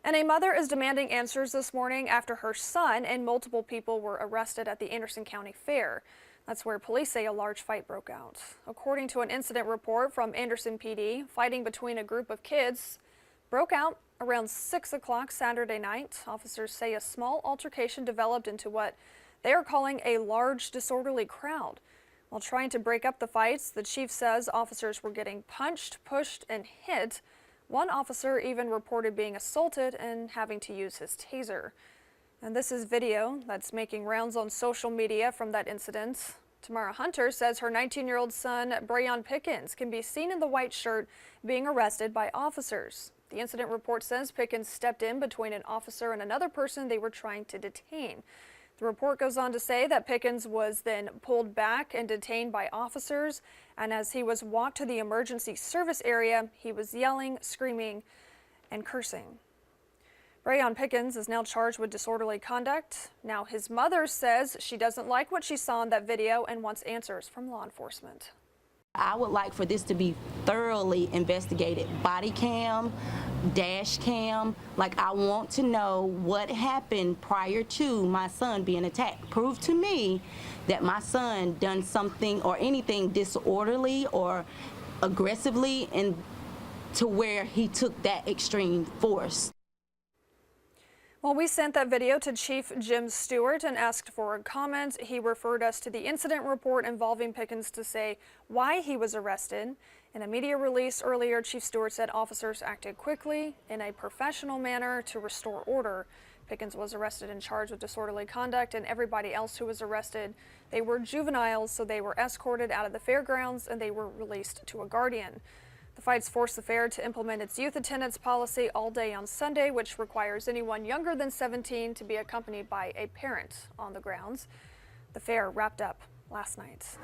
And a mother is demanding answers this morning after her son and multiple people were arrested at the Anderson County Fair. That's where police say a large fight broke out. According to an incident report from Anderson PD, fighting between a group of kids broke out around 6 o'clock Saturday night. Officers say a small altercation developed into what they are calling a large disorderly crowd. While trying to break up the fights, the chief says officers were getting punched, pushed, and hit. One officer even reported being assaulted and having to use his taser. And this is video that's making rounds on social media from that incident. Tamara Hunter says her 19-year-old son, Brayon Pickens, can be seen in the white shirt being arrested by officers. The incident report says Pickens stepped in between an officer and another person they were trying to detain. The report goes on to say that Pickens was then pulled back and detained by officers, and as he was walked to the emergency service area, he was yelling, screaming, and cursing. Brayon Pickens is now charged with disorderly conduct. Now his mother says she doesn't like what she saw in that video and wants answers from law enforcement. I would like for this to be thoroughly investigated. Body cam, dash cam, like I want to know what happened prior to my son being attacked. Prove to me that my son done something or anything disorderly or aggressively and to where he took that extreme force. Well, we sent that video to Chief Jim Stewart and asked for a comment. He referred us to the incident report involving Pickens to say why he was arrested. In a media release earlier, Chief Stewart said officers acted quickly in a professional manner to restore order. Pickens was arrested and charged with disorderly conduct, and everybody else who was arrested, they were juveniles, so they were escorted out of the fairgrounds and they were released to a guardian. The fights forced the fair to implement its youth attendance policy all day on Sunday, which requires anyone younger than 17 to be accompanied by a parent on the grounds. The fair wrapped up last night.